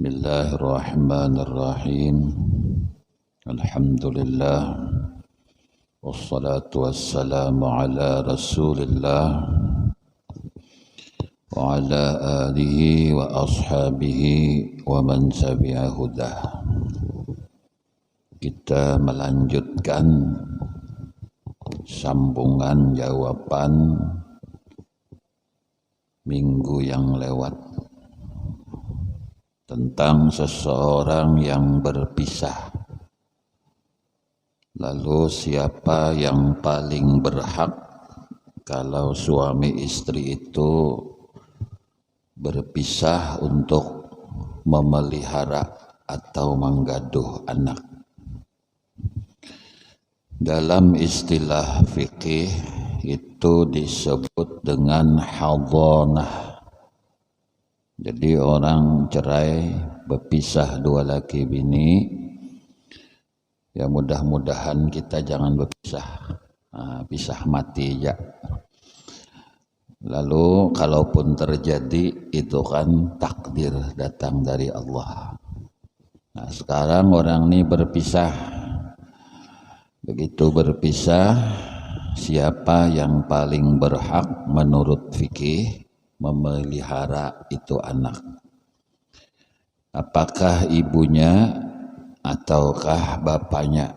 Bismillahirrahmanirrahim. Alhamdulillah. Wassalatu wassalamu ala Rasulillah wa ala alihi wa ashabihi wa man tabi'a hudah. Kita melanjutkan sambungan jawaban minggu yang lewat tentang seseorang yang berpisah. Lalu siapa yang paling berhak kalau suami istri itu berpisah untuk memelihara atau menggaduh anak? Dalam istilah fikih itu disebut dengan hadhanah. Jadi orang cerai, berpisah dua laki bini, ya mudah-mudahan kita jangan berpisah, pisah mati ya. Lalu kalaupun terjadi itu kan takdir datang dari Allah. Nah sekarang orang ini berpisah, begitu berpisah, siapa yang paling berhak menurut fikih memelihara itu anak? Apakah ibunya ataukah bapaknya,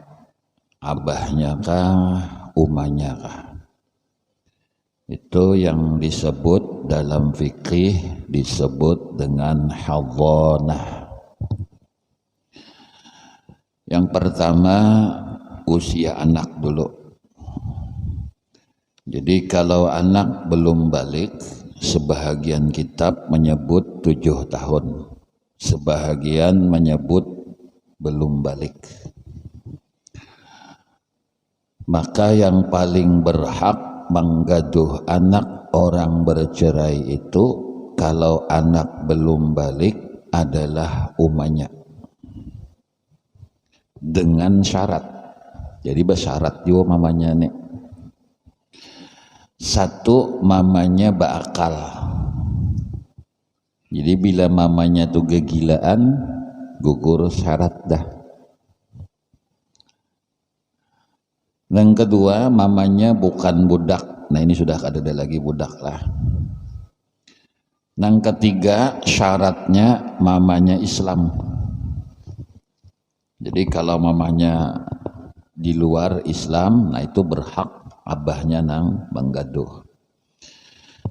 abahnya kah, umahnya kah? Itu yang disebut dalam fikih disebut dengan hadhanah. Yang pertama usia anak dulu. Jadi kalau anak belum balik, sebahagian kitab menyebut 7 tahun, sebahagian menyebut belum balik. Maka yang paling berhak menggaduh anak orang bercerai itu kalau anak belum balik adalah umahnya. Dengan syarat, jadi bersyarat juga mamanya nih. Satu, mamanya berakal. Jadi bila mamanya tuh kegilaan, gugur syarat dah. Yang kedua, mamanya bukan budak. Nah ini sudah ada lagi budak lah. Yang ketiga, syaratnya mamanya Islam. Jadi kalau mamanya di luar Islam, nah itu berhak abahnya nang menggaduh.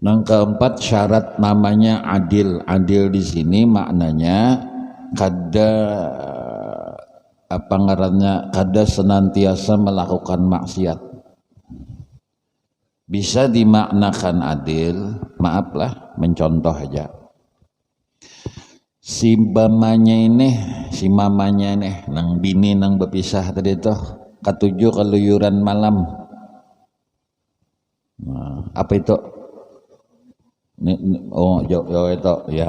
Yang keempat, syarat mamanya adil. Adil di sini maknanya kada kada senantiasa melakukan maksiat. Bisa dimaknakan adil, maaflah mencontoh aja. Si mamanya ini nang bini nang berpisah tadi itu ketujuh keluyuran malam. Nah, apa itu? Oh, jauh itu ya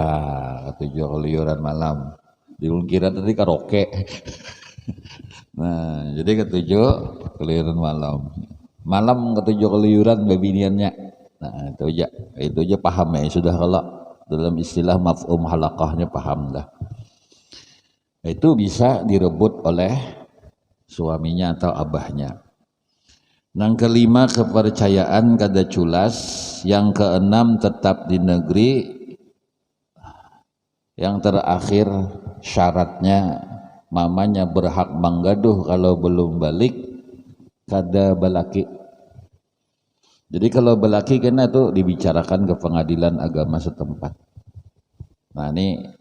ketujuh keluyuran malam. Dikira tadi karaoke. Nah, jadi ketujuh keluyuran malam. Malam ketujuh keluyuran babiniannya. Nah, itu aja paham ya sudah kalau dalam istilah mafhum halaqahnya paham dah. Itu bisa direbut oleh suaminya atau abahnya. Yang kelima, kepercayaan kada culas. Yang keenam, tetap di negeri. Yang terakhir, syaratnya mamanya berhak menggaduh kalau belum balik kada balaki. Jadi kalau balaki kena tuh dibicarakan ke pengadilan agama setempat. Nah ini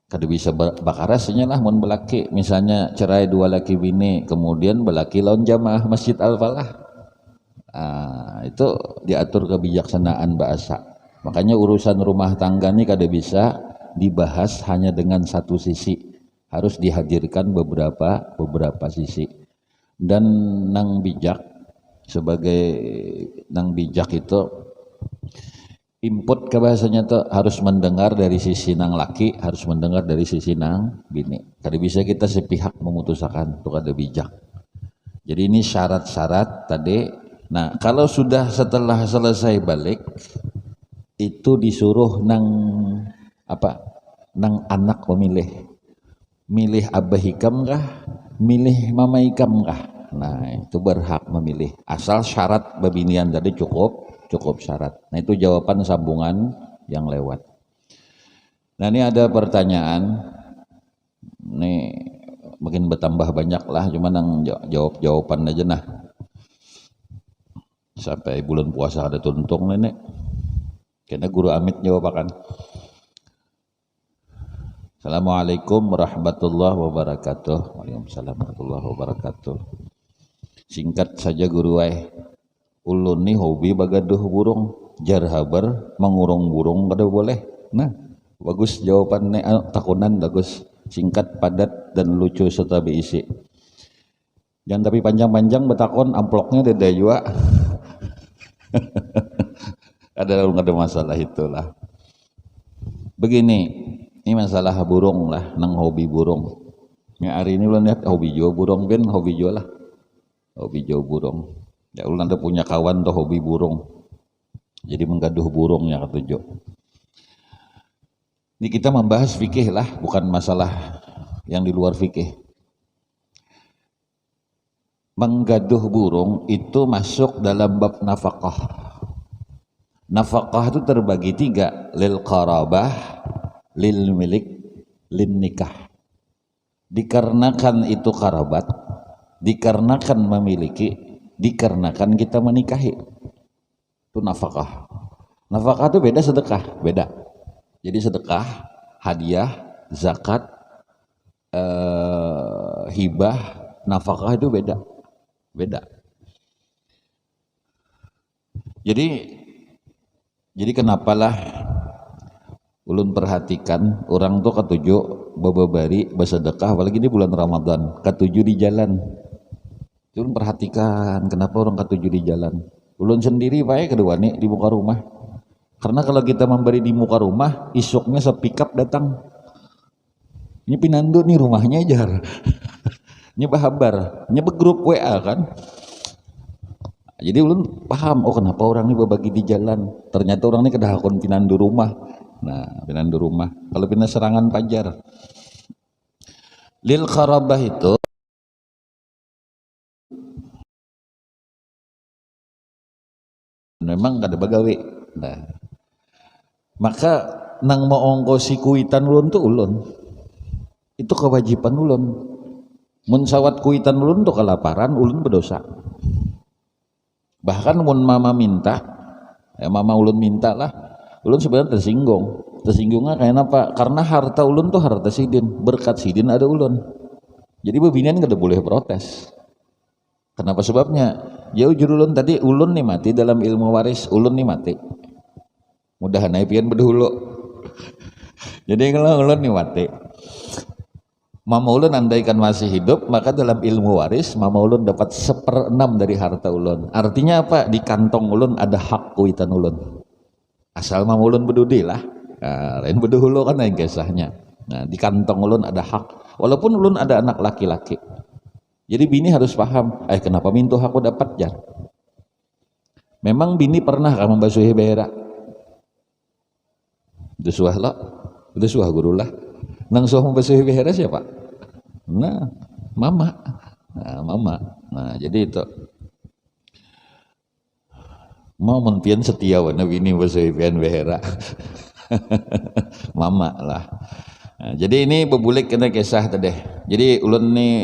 kada bisa bakarasnya lah mun belaki, misalnya cerai dua laki bini kemudian belaki lawan jamaah Masjid Al-Falah, itu diatur kebijaksanaan bahasa. Makanya urusan rumah tangga ini kada bisa dibahas hanya dengan satu sisi, harus dihadirkan beberapa sisi. Dan nang bijak sebagai nang bijak itu input ke bahasanya tuh harus mendengar dari sisi nang laki, harus mendengar dari sisi nang bini. Kada bisa kita sepihak memutuskan, itu kada bijak. Jadi ini syarat-syarat tadi. Nah kalau sudah setelah selesai balik itu disuruh nang nang anak memilih, milih abah hikam kah, milih mama hikam kah. Nah itu berhak memilih asal syarat babinian tadi cukup syarat. Nah itu jawaban sambungan yang lewat. Nah ini ada pertanyaan, nih mungkin bertambah banyak lah, cuman yang jawaban aja nah. Sampai bulan puasa ada tuntung nenek. Kena guru Amit jawabakan. Assalamualaikum warahmatullahi wabarakatuh. Waalaikumsalam warahmatullahi wabarakatuh. Singkat saja guru ulun nih hobi bagaduh burung, jar habar mengurung burung kada boleh. Nah bagus jawabannya, takunan bagus, singkat padat dan lucu serta berisi. Jangan tapi panjang-panjang betakon amploknya ada juga. Ada masalah itulah. Begini. Ini masalah burung lah, nang hobi burung. Ya hari ini ulan lihat hobi jo burung ben hobi jo lah. Hobi jo burung. Ya ulan ada punya kawan tuh hobi burung. Jadi menggaduh burungnya ketujuh. Ini kita membahas fikih lah, bukan masalah yang di luar fikih. Menggaduh burung itu masuk dalam bab nafkah. Nafkah itu terbagi 3, lil qarabah, lil milik, lin nikah. Dikarenakan itu karabat, dikarenakan memiliki, dikarenakan kita menikahi. Itu nafkah. Nafkah itu beda sedekah, beda. Jadi sedekah, hadiah, zakat, hibah, nafkah itu beda. Beda. Jadi kenapalah ulun perhatikan orang tuh ketujuh bababari bersedekah, apalagi di bulan Ramadan, ketujuh di jalan. Ulun perhatikan kenapa orang ketujuh di jalan. Ulun sendiri baik kedua nih di muka rumah. Karena kalau kita memberi di muka rumah, isuknya sepikap datang. Ini pinandu nih rumahnya jar. Ini bahabar, ini begrup WA kan. Jadi ulun paham, oh kenapa orang ini berbagi di jalan. Ternyata orang ini kedahakon pinandu rumah. Nah, pinandu rumah. Kalau pindah serangan pajar. Lil qarabah itu memang gak ada bagawe. Nah, maka nang mau ongkosi kuitan ulun tuh ulun. Itu kewajiban ulun. Mun sawat kuitan ulun tuh kelaparan, ulun berdosa. Bahkan mun mama minta, ya mama ulun minta lah, ulun sebenarnya tersinggung. Tersinggungnya kayak apa? Karena harta ulun tuh harta sidin, berkat sidin ada ulun. Jadi bebinian gak ada boleh protes. Kenapa sebabnya? Ya ujur ulun tadi, ulun nih mati dalam ilmu waris, ulun nih mati. Mudahan pian berdahulu. Jadi kalau ulun nih mati, mama ulun andaikan masih hidup, maka dalam ilmu waris mama ulun dapat 1/6 dari harta ulun. Artinya apa? Di kantong ulun ada hak kuitan ulun. Asal mama ulun bedudi lah. Nah, lain bedahulu kan yang kisahnya. Nah, di kantong ulun ada hak. Walaupun ulun ada anak laki-laki. Jadi bini harus paham, kenapa mintu aku dapat jar? Memang bini pernah kamu membasuhi berak? Itu suah lo, itu suah guru lah. Nang suah membasuhi berak siapa? Nah, mama. Nah, mama. Nah, jadi itu. Mau menpian setia wana bini membasuhi berak. Mama lah. Nah, jadi ini bebulik kena kisah tadi. Jadi ulun nih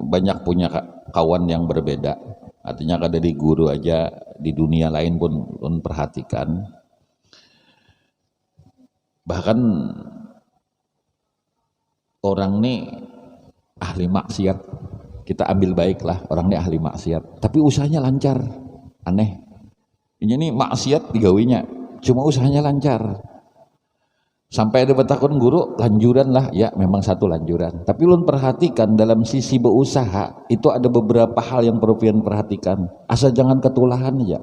banyak punya kawan yang berbeda. Artinya kada di guru aja, di dunia lain pun ulun perhatikan. Bahkan orang nih ahli maksiat. Kita ambil baiklah, orang ini ahli maksiat. Tapi usahanya lancar. Aneh. Ini nih maksiat digawinya, cuma usahanya lancar. Sampai ada betakon guru, lanjuran lah, ya memang satu lanjuran. Tapi ulun perhatikan dalam sisi berusaha, itu ada beberapa hal yang perlu pian perhatikan. Asal jangan ketulahan aja.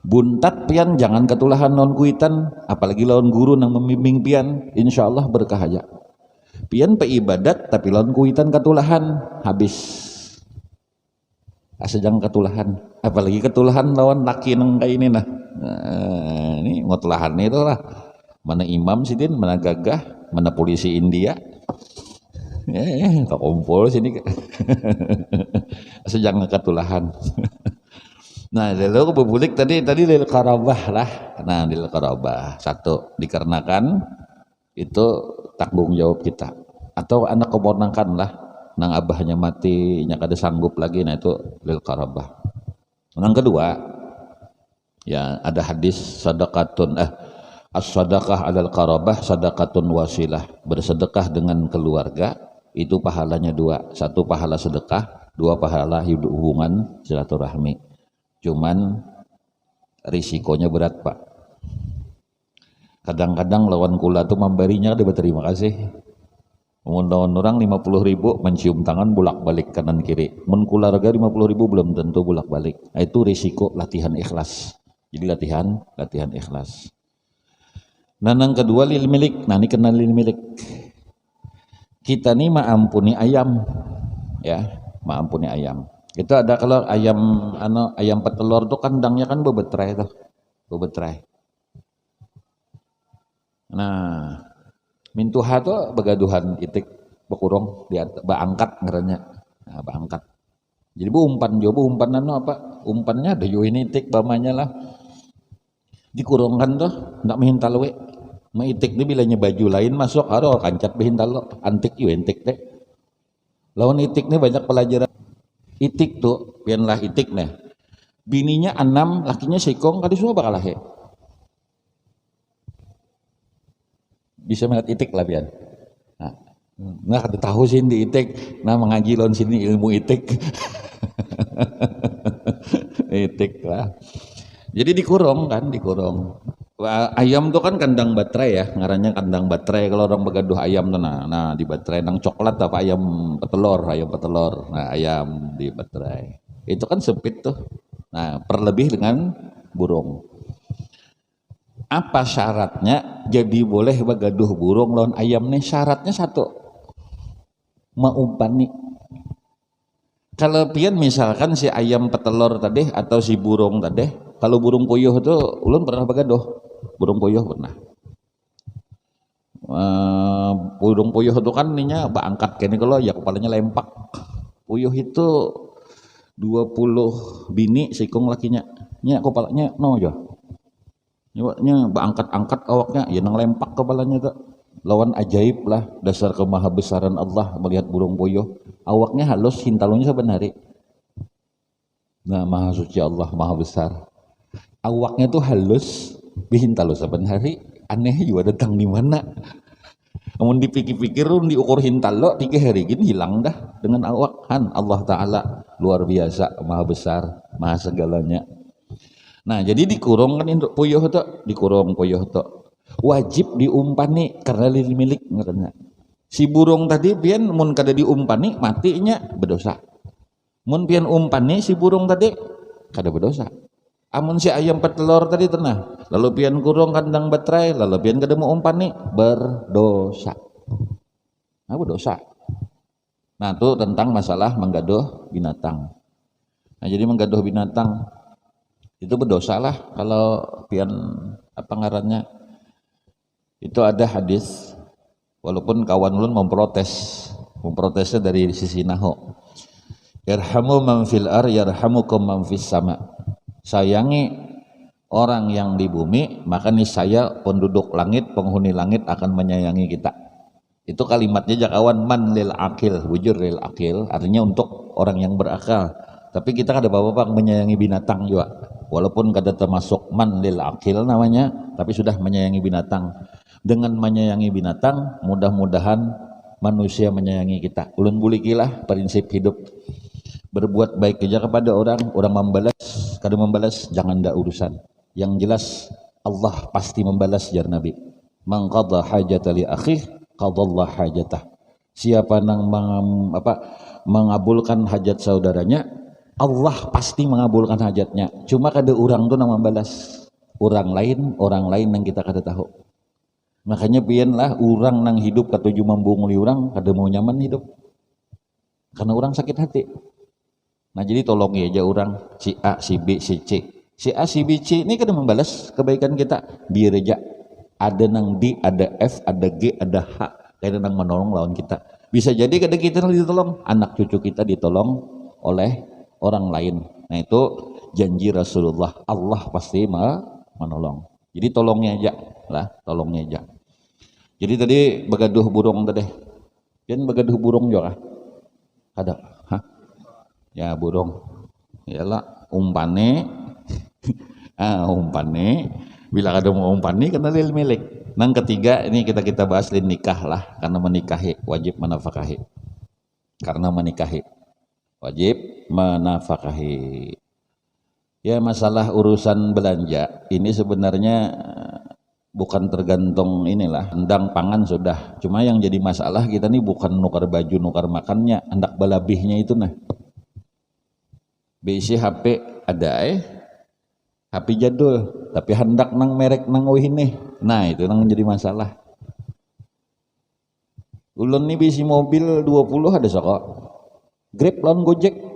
Buntat pian jangan ketulahan non kuitan, apalagi lawan guru nang membimbing pian, insya Allah berkah aja. Pian pe ibadat, tapi lawan kuitan ketulahan, habis. Asal jangan ketulahan, apalagi ketulahan lawan laki nang kayak ini nah. Ini ngotulahan itu lah. Mana imam sidin, mana gagah, mana polisi India. Tak kumpul sini. Sejak ketulahan. Nah, lalu bebulik tadi lil qarabah lah. Nah, lil qarabah satu dikarenakan itu tanggung jawab kita. Atau anak keponakan lah, nang abahnya mati, nya kada sanggup lagi, nah itu lil qarabah. Yang kedua, ya ada hadis sadaqatun as-sadaqah 'alal qarabah sadaqatun wasilah. Bersedekah dengan keluarga itu pahalanya dua. Satu pahala sedekah, dua pahala hubungan silaturahmi. Cuman risikonya berat, Pak. Kadang-kadang lawan kula tuh memberinya dia berterima kasih. Mengundang orang 50.000 mencium tangan bolak-balik kanan kiri. Men kula harga 50.000 belum tentu bolak-balik. Nah, itu risiko latihan ikhlas. Jadi latihan ikhlas. Nah, yang kedua lil milik. Nah, ini kenal lil milik. Kita nih maampuni ayam, ya, maampuni ayam. Itu ada kalau ayam petelur tuh kandangnya kan bebetrai tuh, bebetrai. Nah, mintuha tuh begaduhan itik bekurung di baangkat ngeranya. Nah, baangkat. Jadi umpan apa? Umpannya ada yo ini itik bamanya lah. Dikurungkan tuh ndak mihintal we. Maitik ni bilanya baju lain masuk aro kancat bihintal lo antik yo entik teh. Lawan itik nih banyak pelajaran. Itik tuh pianlah itik nih. Bininya 6, lakinya sikong kadi semua bakal lahir. Bisa melihat itik lah pian. Nah kada tahu sih di itik. Nah mengaji lawan sini ilmu itik. Itik lah. Jadi dikurung. Ayam tuh kan kandang baterai ya, ngarannya kandang baterai kalau orang begaduh ayam tuh. Nah di baterai nang coklat apa ayam petelur. Nah ayam di baterai. Itu kan sempit tuh. Nah perlebih dengan burung. Apa syaratnya jadi boleh begaduh burung lawan ayam nih? Syaratnya satu, maumpani. Kalau pian misalkan si ayam petelur tadi atau si burung tadi, kalau burung puyuh itu ulun pernah begaduh. Burung puyuh pernah. Burung puyuh itu kan ininya baangkat kene kalau ya kepalanya lempak. Puyuh itu 20 bini sikung lakinya. Nya kepalanya no ya. Nya baangkat-angkat awaknya ya nang lempak kepalanya tuh. Lawan ajaib lah dasar kemahabesaran Allah melihat burung puyuh. Awaknya halus hintalunya saben hari. Nah, maha suci Allah, maha besar. Awaknya tuh halus bihintalu saben hari. Aneh juga datang di mana. Namun dipikir-pikir diukur hintalo 3 hari gini hilang dah dengan awak. Allah Ta'ala luar biasa, maha besar, maha segalanya. Nah, jadi dikurung kan induk puyuh tuh, dikurung puyuh tuh. Wajib diumpani karena lil milik ngerana. Si burung tadi pian mun kada diumpani matinya berdosa. Mun pian umpani si burung tadi kada berdosa. Amun si ayam petelur tadi tenah, lalu pian kurung kandang baterai, lalu pian kada mau umpani berdosa. Nah, berdosa. Nah, itu tentang masalah menggaduh binatang. Nah, jadi menggaduh binatang itu berdosa lah kalau pian apa ngarannya. Itu ada hadis, walaupun kawan ulun memprotesnya dari sisi nahu. Yarhamu man fil ar yarhamukum man fis sama. Sayangi orang yang di bumi, maka niscaya penduduk langit, penghuni langit akan menyayangi kita. Itu kalimatnya jakawan man lil akil, wujur lil akil, artinya untuk orang yang berakal. Tapi kita kada apa-apa menyayangi binatang juga. Walaupun kada termasuk man lil akil namanya, tapi sudah menyayangi binatang. Dengan menyayangi binatang, mudah-mudahan manusia menyayangi kita. Ulun bulikilah prinsip hidup. Berbuat baik saja kepada orang membalas, kada membalas jangan ndak urusan. Yang jelas Allah pasti membalas jar Nabi. Man qadha hajata li akhih qadallah hajatah. Siapa nang mengabulkan hajat saudaranya, Allah pasti mengabulkan hajatnya. Cuma kada orang tuh nang membalas. Orang lain yang kita kada tahu. Makanya pian lah orang nang hidup katuju membunguli orang kada mau nyaman hidup. Karena orang sakit hati. Nah, jadi tolong ya aja orang si A, si B, si C. Si A, si B, C ini kada membalas kebaikan kita. Biar aja Ada nang D, ada F, ada G, ada H. Kayak nang menolong lawan kita. Bisa jadi kada kita ditolong, anak cucu kita ditolong oleh orang lain. Nah itu janji Rasulullah, Allah pasti menolong. Jadi tolongnya aja lah, tolongnya aja. Jadi tadi begaduh burung tadi. Kan begaduh burung juga. Ada, hah? Ya burung. Yalah umpane. Umpane. Bila ada mau umpane karena lil milik. Nang ketiga ini kita bahas lin nikah lah, karena menikahi wajib menafkahi. Karena menikahi wajib menafkahi. Ya masalah urusan belanja ini sebenarnya bukan tergantung inilah, endang pangan sudah. Cuma yang jadi masalah kita nih bukan nukar baju, nukar makannya, hendak balabihnya itu nah. Bisi HP ada HP jadul, tapi hendak nang merek nang ini. Nah itu nang jadi masalah. Ulun nih bisi mobil 20 ada sokok. Grab lawan Gojek.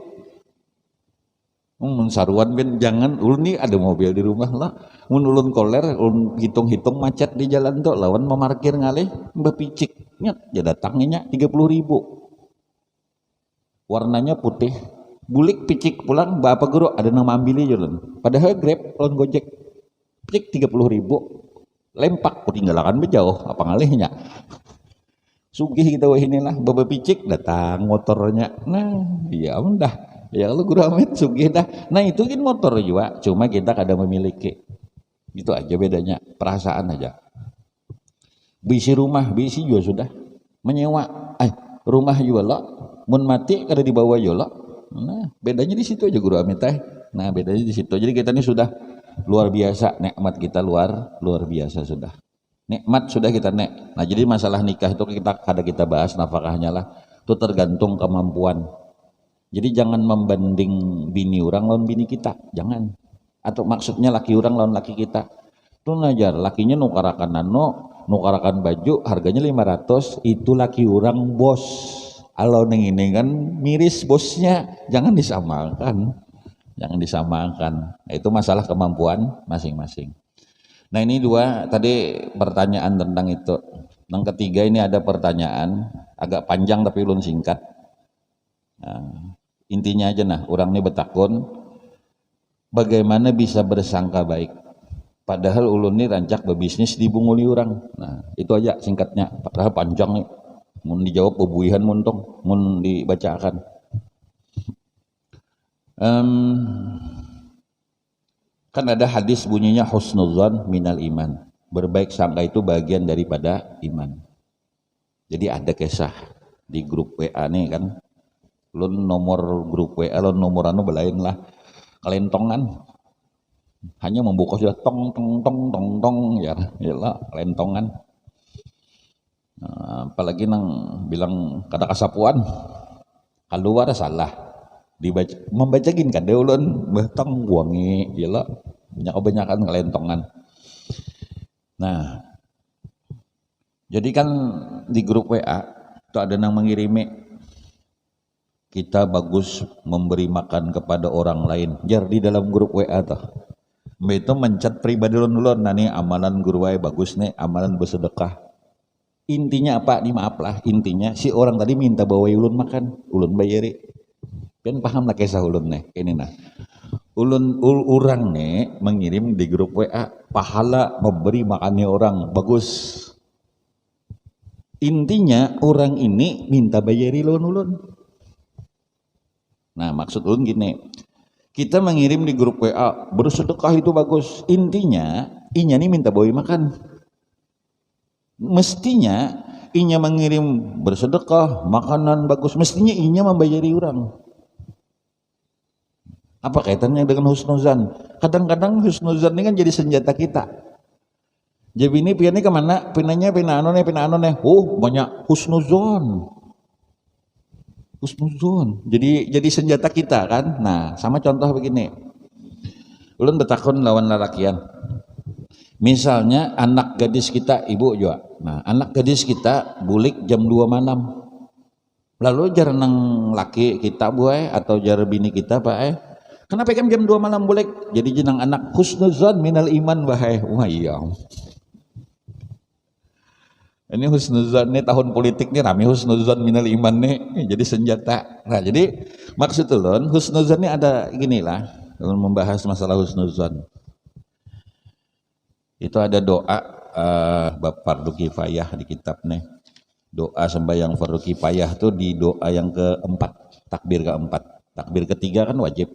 Saruan ben jangan ulun nih ada mobil di rumah lah. Mun ulun koler, ulun hitung-hitung macet di jalan tuh lawan memarkir ngalih mbah picik. Nyet, ya datangnya 30.000. Warnanya putih. Bulik picik pulang bapak guru ada nang mambili jalan. Padahal Grab lawan Gojek. Picik 30.000. Lempak ketinggalan bejauh apa ngalihnya. Sugih kita wah inilah bapak picik datang motornya. Nah, iya dah. Ya kalau guru Amit sugih dah. Nah itu kan motor juga, cuma kita kada memiliki. Itu aja bedanya, perasaan aja. Bisi rumah, bisi juga sudah menyewa. Rumah juga lo, mun mati kada dibawa juga lo. Nah, bedanya di situ aja guru Amit Nah, bedanya di situ. Jadi kita ini sudah luar biasa, nikmat kita luar biasa sudah. Nikmat sudah kita Nah, jadi masalah nikah itu kita bahas nafkahnya lah. Itu tergantung kemampuan. Jadi jangan membanding bini orang lawan bini kita, jangan. Atau maksudnya laki orang lawan laki kita. Itu ngajar, lakinya nukarakan nukarakan baju harganya 500, itu laki orang bos. Kalau neng ini kan miris bosnya, jangan disamakan. Jangan disamakan. Nah, itu masalah kemampuan masing-masing. Nah ini dua tadi pertanyaan tentang itu. Yang ketiga ini ada pertanyaan agak panjang tapi ulun singkat. Nah, intinya aja nah, orang ini betakun bagaimana bisa bersangka baik. Padahal ulun ini rancak berbisnis dibunguli orang. Nah itu aja singkatnya. Padahal panjang nih. Mun dijawab bebuihan muntong, mun dibacakan. Kan ada hadis bunyinya husnudzan minal iman. Berbaik sangka itu bagian daripada iman. Jadi ada kisah di grup WA nih kan. Lu nomor grup WA, lu nomor anu belain lah. Kelentongan. Hanya membuka sudah tong tong tong tong tong ya lah kelentongan. Nah, apalagi nang bilang kata kasapuan keluar salah. Membacakin kan dia ulun betong wangi ya lah banyak-banyakan kelentongan. Nah jadi kan di grup WA itu ada yang mengirimi kita bagus memberi makan kepada orang lain jar di dalam grup WA tuh itu mencat pribadi ulun nah nih amalan guru WA bagus nih amalan bersedekah. Intinya apa nih maaf lah intinya si orang tadi minta bawa ulun makan ulun bayari. Kan paham lah kisah ulun nih ini nah orang nih mengirim di grup WA pahala memberi makannya orang bagus. Intinya orang ini minta bayari ulun. Nah maksud ulun gini, kita mengirim di grup WA bersedekah itu bagus. Intinya inya nih minta bawa makan. Mestinya inya mengirim bersedekah makanan bagus. Mestinya inya membayari orang. Apa kaitannya dengan husnuzan? Kadang-kadang husnuzan ini kan jadi senjata kita. Jadi ini piannya kemana? Pinanya pina anu nih. Oh banyak husnuzon. Husnuzon. Jadi senjata kita kan. Nah sama contoh begini. Ulun betakun lawan lalakian. Misalnya anak gadis kita ibu juga. Nah anak gadis kita bulik jam 2 malam. Lalu jar nang laki kita buai atau jar bini kita pak kenapa kan jam 2 malam boleh jadi jenang anak husnuzan minal iman bahai. Wah iya Ini husnuzan nih tahun politik nih rame husnuzan minal iman nih jadi senjata. Nah jadi maksud ulun husnuzan ini ada gini lah dalam membahas masalah husnuzan. Itu ada doa bab fardu kifayah di kitab nih. Doa sembahyang fardu kifayah tuh di doa yang keempat, takbir keempat. Takbir ketiga kan wajib.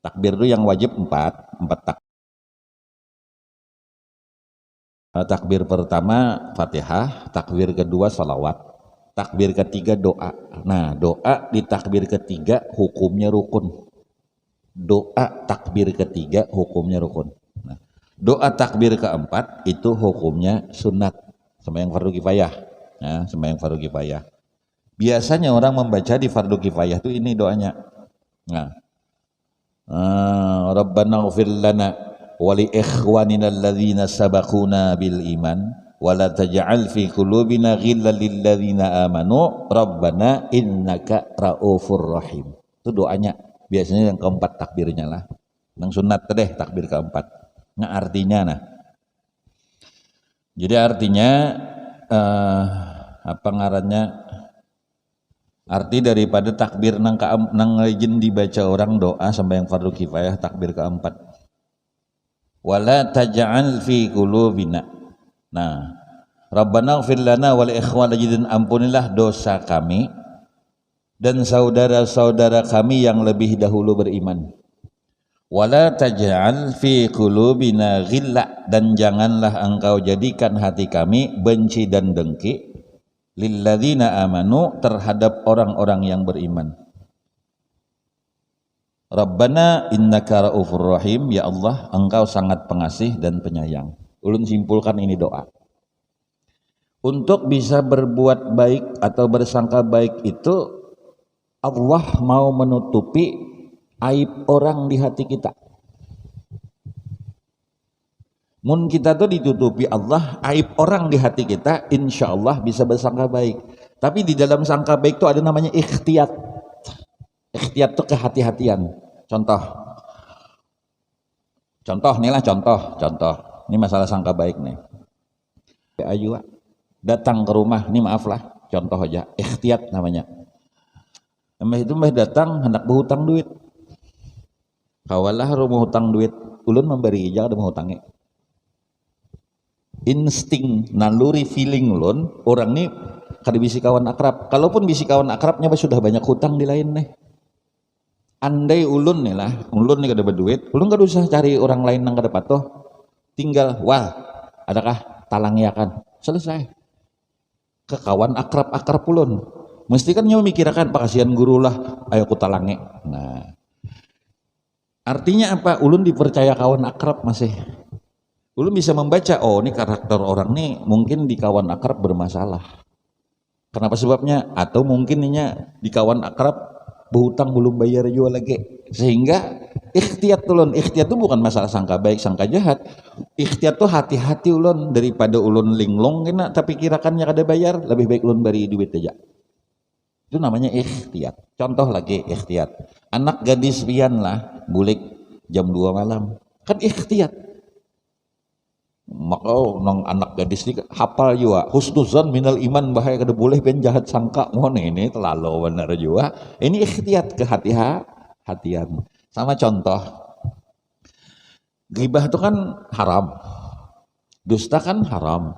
Takbir itu yang wajib empat takbir. Takbir pertama Fatihah, takbir kedua salawat, takbir ketiga doa. Nah doa di takbir ketiga hukumnya rukun. Doa takbir ketiga hukumnya rukun. Nah, doa takbir keempat itu hukumnya sunat, sembahyang fardu kifayah. Nah, sembahyang fardu kifayah. Biasanya orang membaca di fardu kifayah itu ini doanya. Nah, Rabbana ighfir lana wali ikhwanina alladzina sabaquna bil iman wala taj'al fi qulubina ghillan lil ladzina amanu rabbana innaka raufur rahim. Itu doanya biasanya yang keempat takbirnya lah. Yang sunat deh takbir keempat. Nah artinya nah. Jadi artinya apa ngarannya? Arti daripada takbir nang rajin dibaca orang doa sembahyang fardu kifayah takbir keempat. Wala taj'al fi qulubina. Nah, Rabbana ighfir lana wa li ikhwanina, ampunilah dosa kami dan saudara-saudara kami yang lebih dahulu beriman. Wala taj'al fi qulubina ghilla, dan janganlah engkau jadikan hati kami benci dan dengki lilladzina amanu, terhadap orang-orang yang beriman. Rabbana innaka raufur rahim, ya Allah engkau sangat pengasih dan penyayang. Ulun simpulkan ini doa. Untuk bisa berbuat baik atau bersangka baik itu Allah mau menutupi aib orang di hati kita. Mun kita tuh ditutupi Allah aib orang di hati kita, insya Allah bisa bersangka baik. Tapi di dalam sangka baik itu ada namanya ikhtiyat. Ikhtiyat itu kehati-hatian. Contoh nih lah contoh. Ini masalah sangka baik nih. Ayu datang ke rumah, ini maaf lah, contoh aja, ikhtiyat namanya. Mbah datang hendak berhutang duit. Kawalah rumah hutang duit, ulun memberi ijazah ada menghutangnya. Insting, naluri, feeling ulun, orang ini kada bisi kawan akrab. Kalaupun bisi kawan akrabnya sudah banyak hutang di lain nih. Andai ulun nih lah, ulun nih kada berduit, ulun kada usah cari orang lain nang kada patuh, tinggal wah, adakah talangnya kan, selesai. Ke kawan akrab ulun, mesti kan nyawa mikirakan pakasian guru lah, ayo ku talangi. Nah, artinya apa? Ulun dipercaya kawan akrab masih. Ulun bisa membaca, oh ini karakter orang nih mungkin di kawan akrab bermasalah. Kenapa sebabnya? Atau mungkin ininya di kawan akrab berhutang belum bayar juga lagi, sehingga ikhtiyat ulun. Ikhtiyat itu bukan masalah sangka baik sangka jahat. Ikhtiyat tuh hati-hati ulun, daripada ulun linglong kena tapi kirakannya kada bayar, lebih baik ulun beri duit aja. Itu namanya ikhtiyat. Contoh lagi ikhtiyat, anak gadis pian lah bulik jam 2 malam kan ikhtiyat. Maka nang anak gadis ini hafal juga husnuzan minal iman, bahaya kada boleh ben jahat sangka. Ini terlalu benar juga. Ini ikhtiyat, kehati-hatian. Sama contoh, ghibah itu kan haram, dusta kan haram,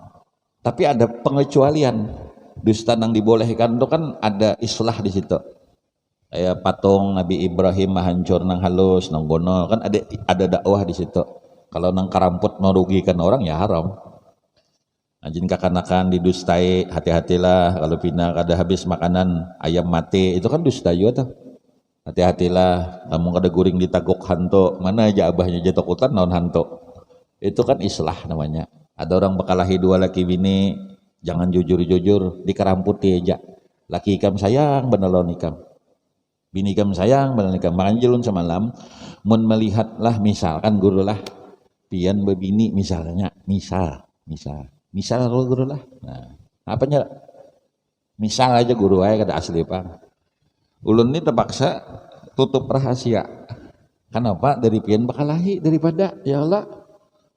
tapi ada pengecualian. Dusta yang dibolehkan itu kan ada islah di situ. Kayak patung Nabi Ibrahim hancur nang halus nang gono kan ada dakwah di situ. Kalau nang karamput merugikan orang ya haram. Anjing kakanakan didustai, hati-hatilah kalau pindah kada habis makanan ayam mati, itu kan dusta juga tuh. Hati-hatilah kamu kada guring ditagok hantu, mana aja abahnya jatuh hutan naon hantu. Itu kan islah namanya. Ada orang bekalahi dua laki bini, jangan jujur-jujur dikaramputi aja. Laki ikam sayang benelon ikam, bini ikam sayang benelon ikam. Makanya jelun semalam mun melihatlah misalkan guru lah pian bebini misalnya, misal guru lah. Nah, apanya? Misal aja guru aja kada asli pak. Ulun ini terpaksa tutup rahasia. Kenapa? Dari pian bakalahi daripada ya Allah.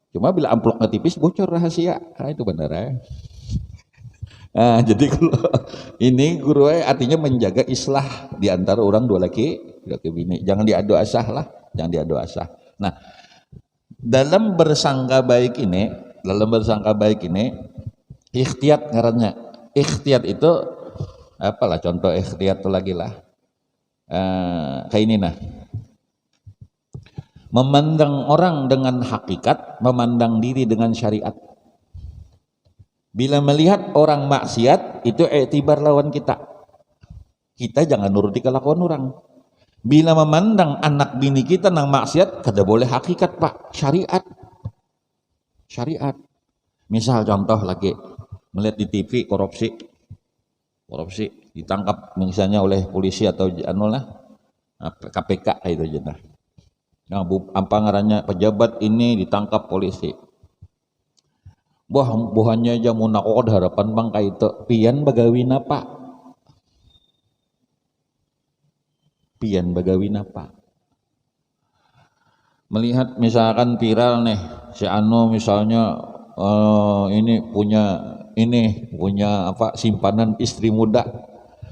Cuma bila amplopnya tipis bocor rahasia. Nah, itu benar ya. Nah, jadi kalau ini guru artinya menjaga islah di antara orang dua laki bini. Jangan diadu asah lah, jangan diadu asah. Nah, dalam bersangka baik ini ikhtiyat ngarannya. Ikhtiyat itu apalah contoh ikhtiyat itu lagi lah. Kayak ini nah. Memandang orang dengan hakikat, memandang diri dengan syariat. Bila melihat orang maksiat, itu iktibar lawan kita. Kita jangan nuruti kelakuan orang. Bila memandang anak bini kita nang maksiat, kada boleh hakikat pak, syariat. Syariat. Misal contoh lagi, melihat di TV korupsi ditangkap misalnya oleh polisi atau KPK itu aja nah. Apa ngarannya pejabat ini ditangkap polisi. Buhannya aja mau nakokod harapan bangka itu pian bagawin apa? Pian bagawin apa? Melihat misalkan viral nih si Anu misalnya ini punya apa simpanan istri muda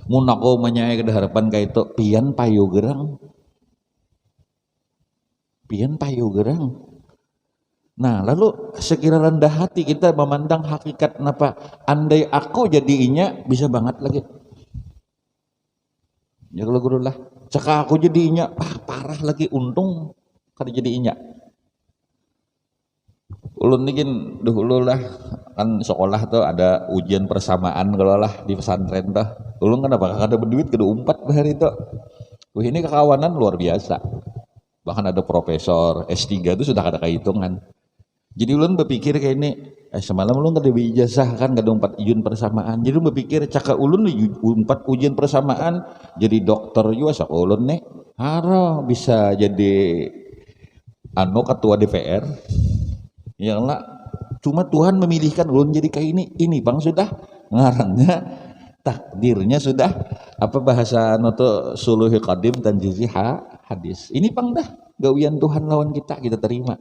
munako menyai ke harapan kayak itu pian payu gerang. Nah lalu sekira rendah hati kita memandang hakikat napa andai aku jadinya bisa banget lagi ya kalau guru lah caka aku jadinya parah lagi untung kada jadinya ulun nikin dulu lah kan sekolah tuh ada ujian persamaan kalau lah di pesantren tuh ulun kan apa kada berduit kada umpat bahari itu ini kekawanan luar biasa bahkan ada profesor S3 itu sudah ada kehitungan. Jadi ulun berpikir kayak ini, semalam ulun kada ijazah kan kada umpat ujian persamaan. Jadi ulun berpikir caka ulun umpat ujian persamaan jadi dokter juga sak ulun nih. Haro bisa jadi ketua DPR. Ya lah, cuma Tuhan memilihkan ulun jadi kayak ini bang sudah ngarannya takdirnya sudah apa bahasa tuh suluhi qadim tanjizi hadis. Ini pang dah gawian Tuhan lawan kita terima.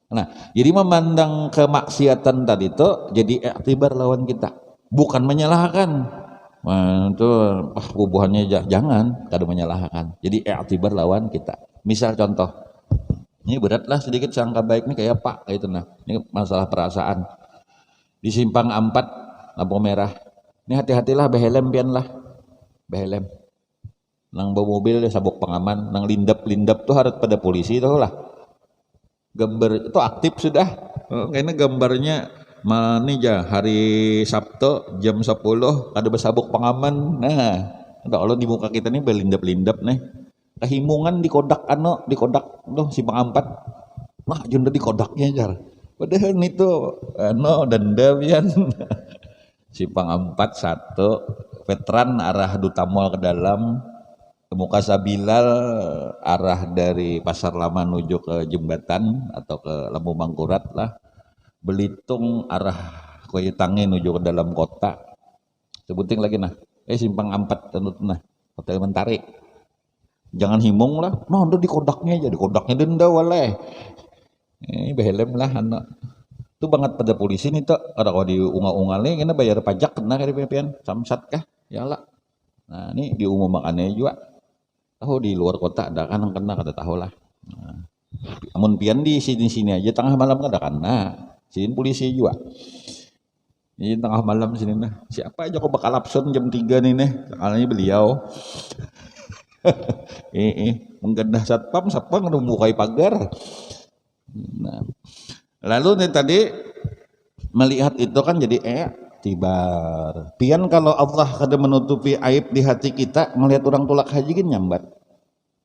Nah, jadi memandang kemaksiatan tadi itu jadi iktibar lawan kita, bukan menyalahkan. Nah, itu bubuhannya jangan kada menyalahkan. Jadi iktibar lawan kita. Misal contoh, ini beratlah sedikit sangka baik nih kayak Pak kayak itu nah. Ini masalah perasaan. Di simpang 4 lampu merah. Ini hati-hatilah behelm pian lah. Behelm. Nang bawa mobil sabuk pengaman, nang lindap tuh harus pada polisi tuh lah. Gambar itu aktif sudah kayaknya gambarnya mana aja hari Sabtu jam 10 ada bersabuk pengaman nah kalau di muka kita nih berlindap-lindap nih kehimungan di kodak loh si pengampat nah junda di kodaknya jar padahal itu dendam ya si pengampat satu veteran arah Duta Mall ke dalam ke muka Sabilal arah dari Pasar Lama menuju ke jembatan atau ke Lampu Mangkurat lah Belitung arah Koyetangi menuju ke dalam kota sebuting lagi nah simpang 4 tenut nah Hotel Mentari jangan himung lah udah di kodaknya aja di kodaknya denda waleh ini behelm lah anak itu banget pada polisi nih tuh ada kalau diungal-ungalnya kena bayar pajak kena kali pian samsat kah ya lah nah ini diumum makannya juga tahu di luar kota ada kan kena kada tahu lah. Nah, amun pian di sini aja tengah malam kada kena. Sini polisi juga. Ini tengah malam sini nah. Siapa aja kok bakal absen jam 3 nih Soalnya beliau. Menggendah satpam udah bukai pagar. Nah, lalu nih tadi melihat itu kan jadi tibar. Pian kalau Allah kada menutupi aib di hati kita, melihat orang tulak haji kan nyambat.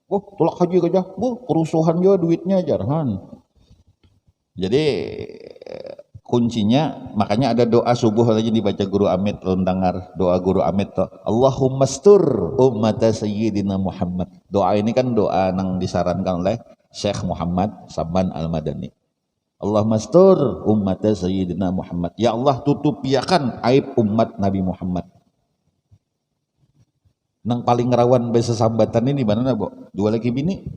Tulak haji aja, kerusuhan juga duitnya jarhan. Jadi kuncinya makanya ada doa subuh lagi dibaca Guru Amit lontangar doa Guru Amit tuh Allahumma stur ummata sayyidina Muhammad. Doa ini kan doa yang disarankan oleh Syekh Muhammad Saban Al-Madani. Allah mastur umat Sayyidina Muhammad. Ya Allah tutupiakan aib umat Nabi Muhammad. Nang paling rawan bahasa sambatan ini mana bo? Dua lagi bini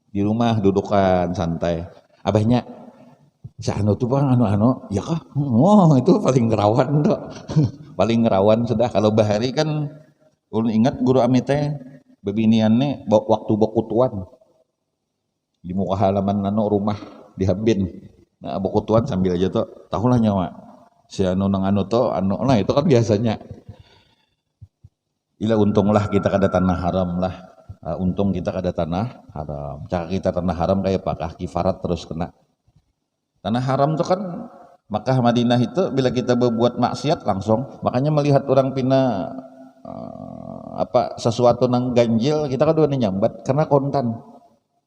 di rumah dudukan santai. Abahnya Si anu tuh bang anu ya kah, oh itu paling ngerawan dok. Paling ngerawan sudah. Kalau bahari kan ulun ingat guru ami teh bebiniannya waktu bokutuan di muka halaman anu rumah di Hambin. Nah bokutuan sambil aja tuh tahulah nyawa si anu nang anu tuh anu, nah itu kan biasanya. Ila untunglah kita kada tanah haram lah. Untung kita kada tanah haram. Cara kita tanah haram kayak pakah kifarat terus kena. Tanah haram tuh kan Makkah Madinah itu bila kita berbuat maksiat langsung. Makanya melihat orang pina sesuatu nang ganjil kita kan udah nyambat karena kontan.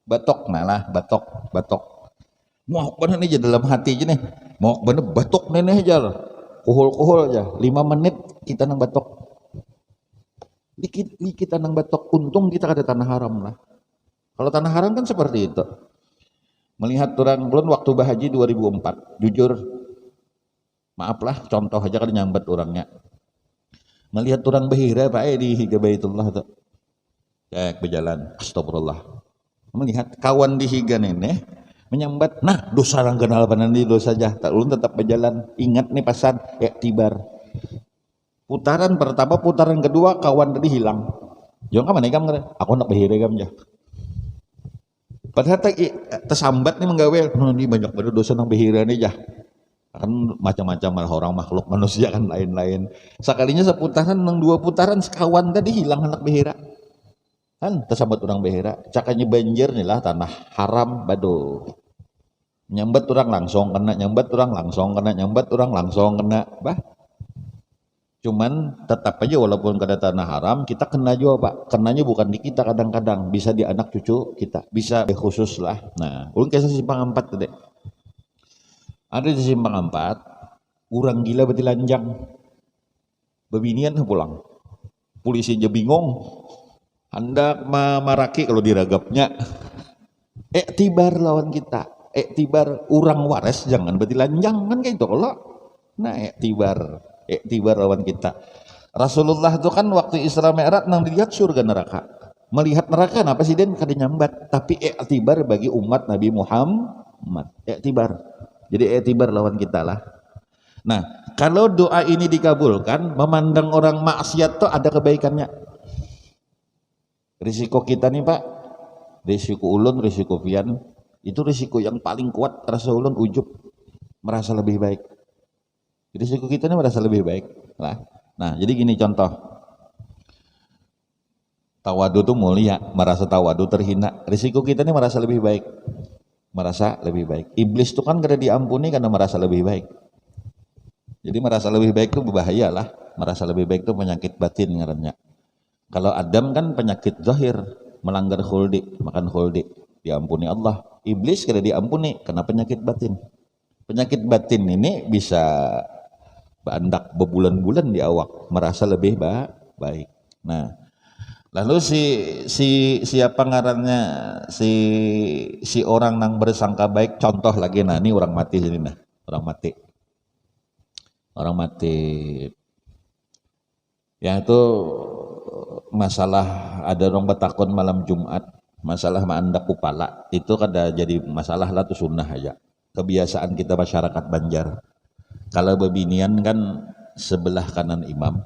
Batok nah lah batok. Mau bener nih dalam hati aja nih. Mau bener batok nenek aja. Kuhul aja. 5 menit kita nang batok. Dikit kita nang batok, untung kita ada tanah haram lah. Kalau tanah haram kan seperti itu. Melihat orang belum waktu bahaji 2004, jujur maaf lah contoh aja kan nyambat orangnya. Melihat orang bahira Pak di higa Baitullah tuh. Cek berjalan, astagfirullah. Melihat kawan di higa nenek menyambat, nah dosa orang kenal panan di dosa jah, tak ulun tetap berjalan. Ingat nih pesan, iktibar. Putaran pertama, putaran kedua kawan tadi hilang. Jangan mana ikam ngere? Aku nak bahire ikam jah. Padahal tersambat nih menggawel. Ini banyak banget dosa nang bahire nih jah. Kan macam-macam orang makhluk manusia kan lain-lain. Sekalinya seputaran nang 2 putaran sekawan tadi hilang anak bahira. Kan tersambat orang bahira. Cakanya banjir nih lah tanah haram bado. Nyambat orang langsung kena, nyambat orang langsung kena, nyambat orang langsung kena. Bah. Cuman tetap aja walaupun kada tanah haram kita kena juga Pak. Kenanya bukan di kita kadang-kadang, bisa di anak cucu kita, bisa khusus lah. Nah, ulun kisah simpang 4 tadi. Ada di simpang 4, orang gila berarti lanjang. Bebinian pulang. Polisi aja bingung. Hendak maraki kalau diragapnya. Iktibar lawan kita. Iktibar orang waras jangan berarti lanjang kan kayak itu kalau. Nah, iktibar lawan kita. Rasulullah itu kan waktu Isra Mi'raj nang dilihat surga neraka. Melihat neraka apa sih den kada nyambat, tapi iktibar bagi umat Nabi Muhammad. Iktibar. Jadi iktibar lawan kita lah. Nah, kalau doa ini dikabulkan, memandang orang maksiat tuh ada kebaikannya. Risiko kita nih Pak, risiko ulun, risiko pian, itu risiko yang paling kuat rasa ulun ujub, merasa lebih baik. Risiko kita ini merasa lebih baik lah. Nah jadi gini contoh, tawadu itu mulia, merasa tawadu terhina. Risiko kita ini merasa lebih baik, merasa lebih baik. Iblis itu kan kada diampuni karena merasa lebih baik. Jadi merasa lebih baik itu berbahaya lah. Merasa lebih baik itu penyakit batin ngarannya. Kalau Adam kan penyakit zahir, melanggar khuldi, makan khuldi, diampuni Allah. Iblis kada diampuni karena penyakit batin. Penyakit batin ini bisa bandak berbulan-bulan di awak, merasa lebih baik. Nah, lalu siapa ngarannya si orang nang bersangka baik, contoh lagi nah ini orang mati sini nah, orang mati. Yang itu masalah ada orang betakon malam Jumat, masalah mandak kupala itu kada jadi masalah lah tuh sunnah aja. Kebiasaan kita masyarakat Banjar. Kalau bebinian kan sebelah kanan imam,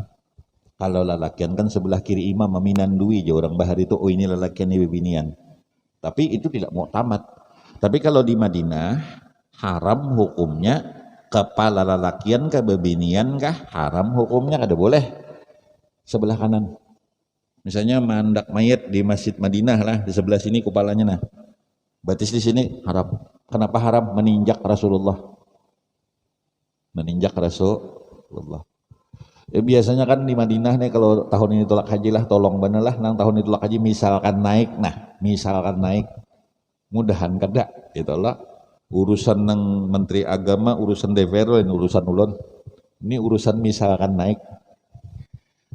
kalau lalakian kan sebelah kiri imam, meminandui aja orang bahar itu, oh ini lalakian ini bebinian. Tapi itu tidak mau tamat. Tapi kalau di Madinah haram hukumnya, kepala lalakian ke bebinian kah haram hukumnya, kada boleh sebelah kanan. Misalnya mandak mayat di Masjid Madinah lah, di sebelah sini kepalanya nah, batis di sini haram. Kenapa haram? Meninjak Rasulullah. Meninjak Rasulullah. Biasanya kan di Madinah nih kalau tahun ini tolak haji lah, tolong bener lah nang tahun ini tolak haji misalkan naik, nah misalkan naik, mudahan kada itu lah urusan nang Menteri Agama, urusan DPR, urusan ulun. Ini urusan misalkan naik.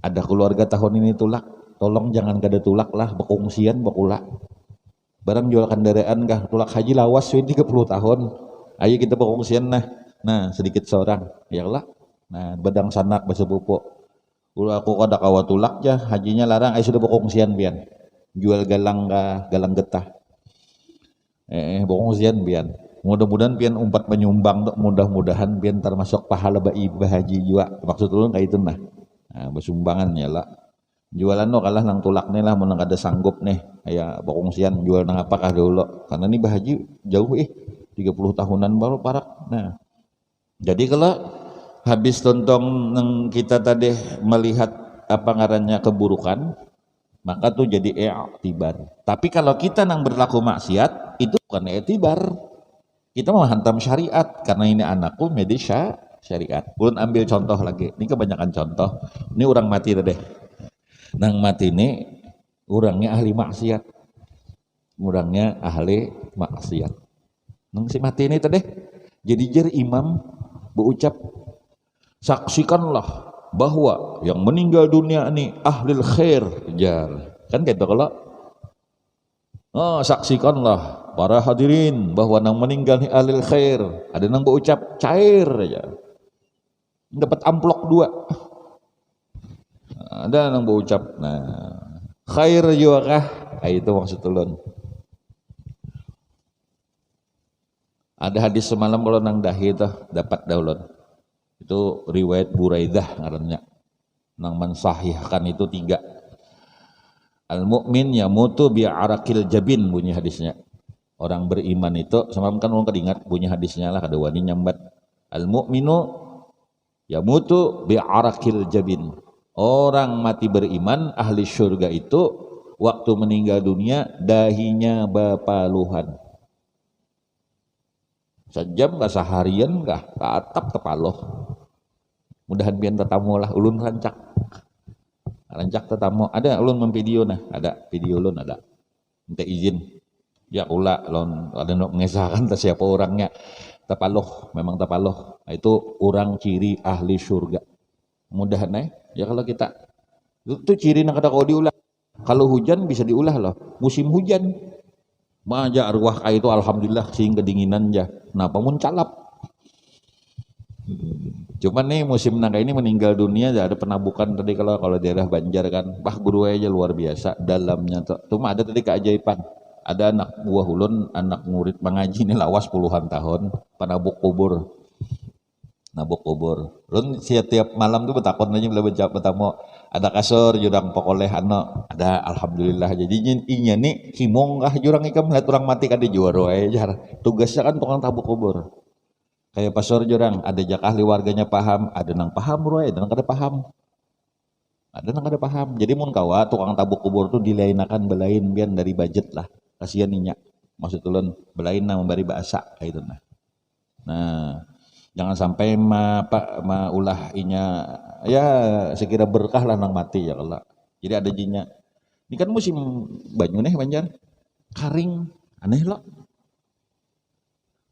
Ada keluarga tahun ini tulak, tolong jangan kada tulak lah, bekongsian bekulak. Barang jual kendaraan kah tulak haji lawas 30 tahun. Ayo kita bekongsian nah sedikit seorang ya lah. Nah badang sanak basa pupuk. Aku kada kawa tulak ja, hajinya larang, ayo sudah bekongsian pian. Jual galang kah, galang getah. Bekongsian pian. mudah-mudahan pian umpat menyumbang tuh, mudah-mudahan pian termasuk pahala haji juga maksud ulun kayak itu nah bersumbangan ya lah jualan no kalah nang tulak nih lah mau nang ada sanggup nih kayak bokongsian jual nang apakah dulu karena ini bahaji jauh 30 tahunan baru parak. Nah jadi kalau habis tonton nang kita tadi melihat apa ngarannya keburukan maka tuh jadi i'tibar. Tapi kalau kita nang berlaku maksiat itu bukan i'tibar, kita mau hantam syariat karena ini anakku medisya syariat. Ulun ambil contoh lagi, ini kebanyakan contoh. Ini orang mati deh. Nang mati ini orangnya ahli maksiat, orangnya ahli maksiat. Nang si mati ini tadi, jadi jer imam berucap, saksikanlah bahwa yang meninggal dunia ini ahlil khair jar. Kan gitu kalau saksikanlah para hadirin bahwa nang meninggal ni ahlil khair. Ada nang berucap cair aja. Dapat amplok 2. Ada nang berucap khair juga kah? Itu maksud ulun. Ada hadis semalam kalau nang dahi itu dapat daulun. Itu riwayat Buraidah ngarannya. Nang mensahihkan itu 3. Al-mu'min yamutu bi'arakil jabin bunyi hadisnya. Orang beriman itu semalam kan orang kedingat bunyi hadisnya lah kada wani nyambat. Al-mu'minu yamutu bi'arakil jabin. Orang mati beriman ahli syurga itu waktu meninggal dunia dahinya bapaluhan. Sejam kah seharian kah atap kepaloh. Mudahan pian tetamu lah ulun rancak tetamu ada ulun memvideo nah ada video ulun ada minta izin ya ula lon ada nok mengesahkan siapa orangnya tepaloh memang tepaloh itu orang ciri ahli surga mudahan ya kalau kita itu ciri nak ada kau diulah kalau hujan bisa diulah loh musim hujan maja arwah kayak itu alhamdulillah sehingga kedinginan ya kenapa mun calap. Cuman nih musim naga ini meninggal dunia ada penabukan tadi kalau daerah Banjar kan guru aja luar biasa dalamnya cuma ada tadi keajaiban ada anak buah ulun anak murid mengaji ini lawas puluhan tahun penabuk kubur ulun setiap malam tuh betakon aja bila baca pertama ada kasur jurang pokoleh ada alhamdulillah jadi inya nih himong kah jurang ikam melihat orang mati kan di juara aja tugasnya kan tukang tabuk kubur. Kayak pasor jurang, ada jak ahli warganya paham, ada nang paham ruai, ada nang kada paham. Jadi mun kawa tukang tabuk kubur tuh dilainakan belain bian dari budget lah. Kasihan ninya. Maksud ulun belain nang memberi bahasa kayak itu nah. Nah, jangan sampai ulah inya ya sekira berkah lah nang mati ya kalau. Jadi ada jinya. Ini kan musim banyu nih Banjar. Karing, aneh loh.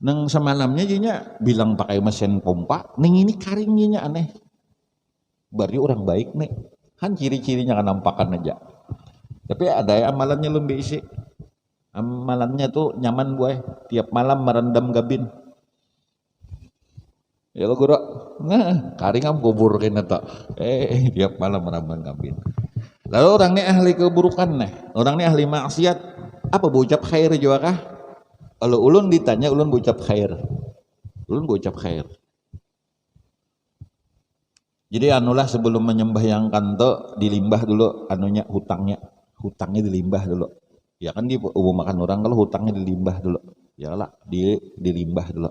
Nang semalamnya jinya bilang pakai mesin pompa, neng ini karingnya aneh. Bari orang baik nih, kan ciri-cirinya kan nampakan aja. Tapi ada ya amalannya lebih isi. Amalannya tuh nyaman boy, tiap malam merendam gabin. Ya lo guru, karing am kubur kena tak. Tiap malam merendam gabin. Lalu orang ini ahli keburukan nih, orang ini ahli maksiat. Apa berucap khair juga kah? Kalau ulun ditanya, ulun berucap khair. Jadi anulah sebelum menyembahyangkan tuh dilimbah dulu anunya hutangnya dilimbah dulu. Ya kan di makan orang kalau hutangnya dilimbah dulu. Ya lah dilimbah dulu.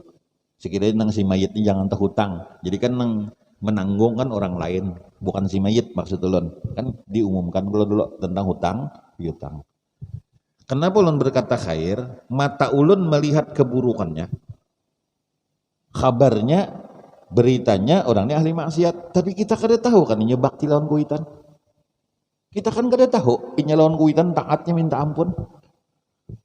Sekiranya nang si mayit ini jangan terhutang. Jadi kan nang menanggung kan orang lain, bukan si mayit maksud ulun. Kan diumumkan dulu tentang hutang, piutang. Kenapa ulun berkata khair? Mata ulun melihat keburukannya. Kabarnya, beritanya orangnya ahli maksiat. Tapi kita kada tahu kan ini bakti lawan kuitan. Kita kan kada tahu ini lawan kuitan taatnya minta ampun.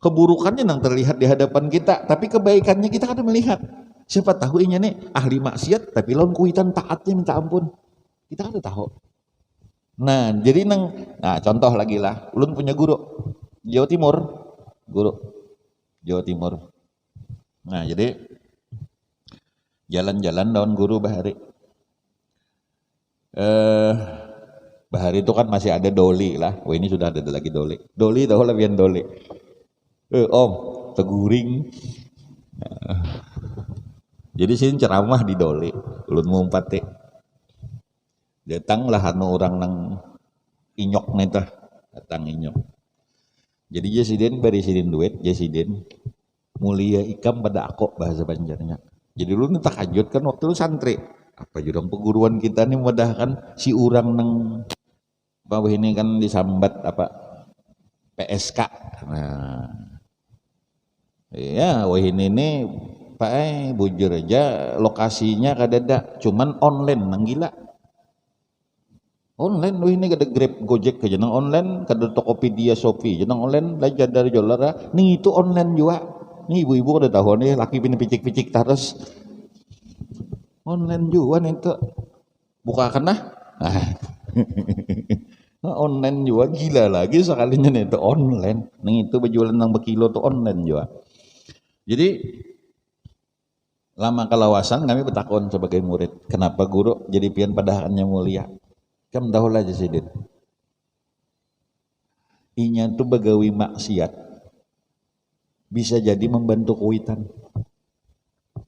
Keburukannya yang terlihat di hadapan kita. Tapi kebaikannya kita kada melihat. Siapa tahu ini nih ahli maksiat tapi lawan kuitan taatnya minta ampun. Kita kada tahu. Nah jadi contoh lagi lah. Ulun punya guru. Jawa Timur, guru Jawa Timur. Nah jadi jalan-jalan daun guru bahari. Bahari itu kan masih ada doli lah. Wah ini sudah ada lagi doli. Doli tahu lah bian doli. Om teguring. Jadi sini ceramah di dole ulun mumpat teh datang lah anu orang nang inyok neta datang inyok. Jadi jasiden bari sidin duit jasiden mulia ikam pada aku bahasa Banjarnya. Jadi lu tak takajud kan waktu lu santri apa jurang perguruan kita nih mudah kan si urang nang bawah ini kan disambat apa PSK. Nah, iya wah ini Pak bujur aja lokasinya kadada cuman online nang gila. Online wah ini kada Grab Gojek aja nang online kada Tokopedia Shopee nang online belajar dari jolara nih itu online juga. Nih ibu-ibu udah tahu nih laki pini picik-picik terus online juga nih itu buka kena online juga gila lagi sekalinya nih itu online nih itu berjualan nang berkilo tuh online juga. Jadi lama kelawasan kami bertakon sebagai murid kenapa guru jadi pian padahannya mulia kamu tahu lah Sidin inya tuh begawi maksiat bisa jadi membantu kuitan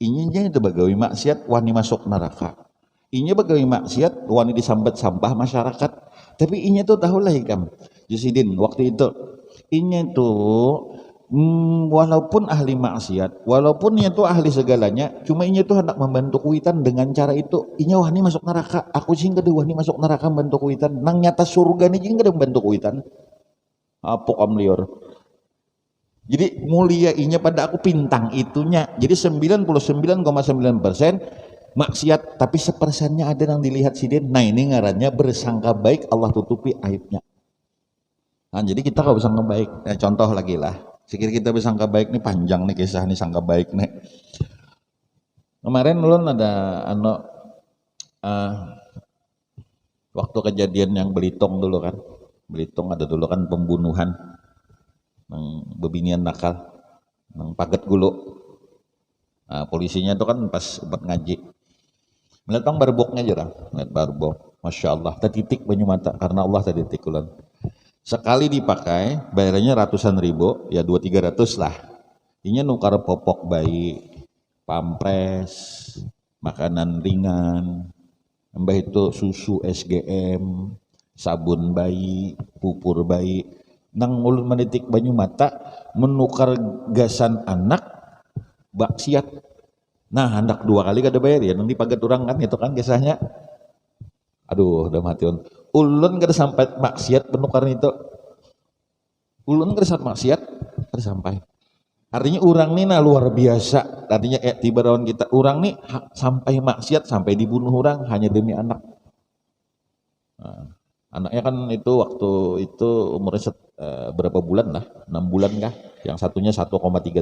inya itu begawi maksiat wani masuk neraka inya begawi maksiat wani disambat sampah masyarakat tapi inya tuh tahu lah ikam Sidin waktu itu inya tuh walaupun ahli maksiat, walaupun ia tuh ahli segalanya, cuma inya tuh hendak membantu kuitan dengan cara itu. Inya wah ini masuk neraka, aku sih kada wah ini masuk neraka membantu kuitan. Nang nyata surga nih jing kada membantu kuitan. Apa am lior. Jadi mulia inya pada aku pintang itunya. Jadi 99,9% maksiat, tapi 1%-nya ada yang dilihat sidin. Nah ini ngarannya bersangka baik Allah tutupi aibnya. Nah jadi kita kalau bersangka baik, contoh lagi lah. Sikir kita bersangka baik nih panjang nih kisah nih sangka baik nih. Kemarin ulun ada waktu kejadian yang Belitung dulu kan. Belitung ada dulu kan pembunuhan ng bebinian nakal ng Paget Gulu. Nah, polisinya itu kan pas buat ngaji. Melihat barboknya jurang, melihat barbok. Masya Allah, tertitik banyu mata karena Allah tertitik ulun. Sekali dipakai bayarnya ratusan ribu ya 200-300 lah ini nukar popok bayi pampres makanan ringan mbah itu susu SGM sabun bayi pupur bayi nang ulun menitik banyu mata menukar gasan anak baksiat nah hendak 2 kali kada bayar ya nang dipagat orang kan itu kan kisahnya aduh udah mati ulun kada sampai maksiat penukaran itu ulun kada sampai maksiat kada sampai artinya orang nih nah luar biasa artinya tibaran kita orang nih sampai maksiat sampai dibunuh orang hanya demi anak nah, anaknya kan itu waktu itu umurnya berapa bulan lah 6 bulan kah yang satunya 1,3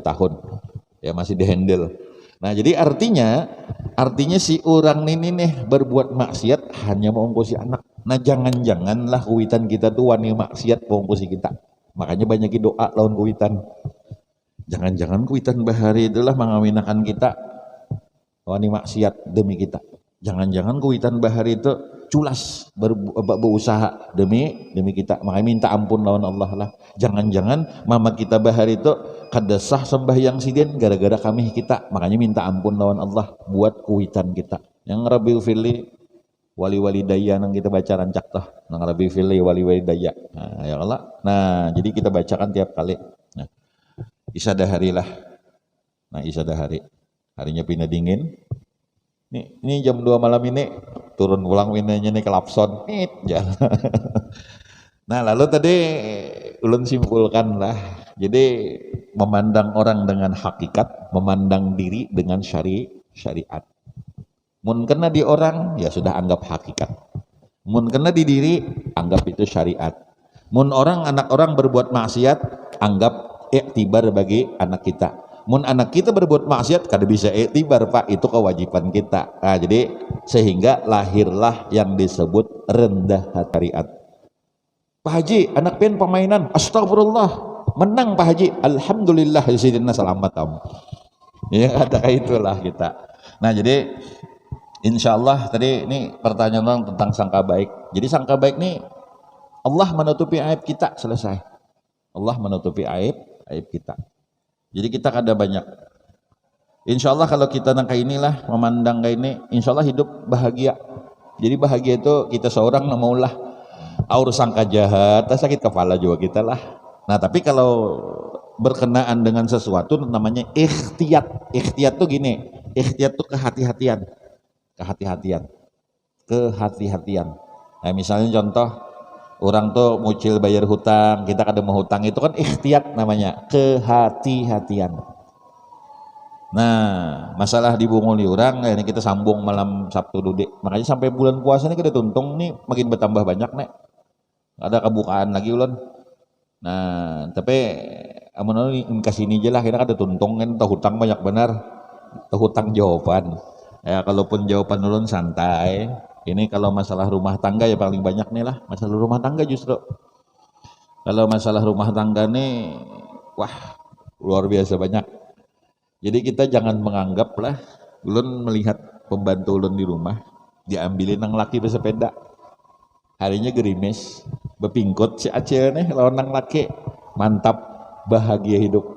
tahun ya masih dihandle. Nah jadi artinya si orang ini nih berbuat maksiat hanya mengongkosi anak. Nah jangan-janganlah kuitan kita tuh wani maksiat mengongkosi kita. Makanya banyak doa lawan kuitan. Jangan-jangan kuitan bahari itulah mengawinakan kita wani maksiat demi kita. Jangan-jangan kuitan bahari itu culas berusaha demi kita. Makanya minta ampun lawan Allah lah. Jangan-jangan mama kita bahari itu kada sah sembahyang sidin gara-gara kami kita. Makanya minta ampun lawan Allah buat kuitan kita. Yang Rabbi Fili wali-wali daya yang kita baca rancak toh. Yang Rabbi Fili wali-wali daya. Nah, ya Allah. Nah, jadi kita bacakan tiap kali. Nah, isyada hari lah. Nah, isyada hari. Harinya pindah dingin. Ini jam 2 malam ini turun pulang winanya nih ke Lapson. Nah lalu tadi ulun simpulkan lah. Jadi memandang orang dengan hakikat, memandang diri dengan syariat. Mun kena di orang ya sudah anggap hakikat. Mun kena di diri anggap itu syariat. Mun anak orang berbuat maksiat anggap iktibar bagi anak kita. Mun anak kita berbuat maksiat kada bisa iktibar Pak, itu kewajiban kita. Nah, jadi sehingga lahirlah yang disebut rendah hati syariat. Pak Haji, anak pian permainan, astagfirullah, menang Pak Haji, alhamdulillah sidina selamat kamu. Ya ada itulah kita. Nah jadi insya Allah tadi ini pertanyaan orang tentang sangka baik. Jadi sangka baik nih Allah menutupi aib kita selesai. Allah menutupi aib kita. Jadi kita kada banyak Insya Allah kalau kita nang kayak inilah memandang kayak ini, insya Allah hidup bahagia. Jadi bahagia itu kita seorang namaulah aur sangka jahat, sakit kepala juga kita lah. Nah tapi kalau berkenaan dengan sesuatu namanya ikhtiyat. Ikhtiyat tuh gini, ikhtiyat tuh kehati-hatian, kehati-hatian, kehati-hatian. Nah misalnya contoh orang tuh mucil bayar hutang, kita kada mau hutang, itu kan ikhtiyat namanya, kehati-hatian. Nah masalah dibunguli orang, ini kita sambung malam Sabtu Dude, makanya sampai bulan puasa ini kita tuntung nih makin bertambah banyak nih, ada kebukaan lagi ulun. Nah tapi amun kasih ini aja lah, kita ada tuntung kan, tahu hutang banyak benar, tahu hutang jawaban. Ya kalaupun jawaban ulun santai, ini kalau masalah rumah tangga ya paling banyak nih lah, masalah rumah tangga justru. Kalau masalah rumah tangga nih, wah luar biasa banyak. Jadi kita jangan menganggap lah, ulun melihat pembantu ulun di rumah, diambilin nang laki bersepeda. Harinya gerimis, bepingkut si Aceh nih, lawan nang laki, mantap, bahagia hidup.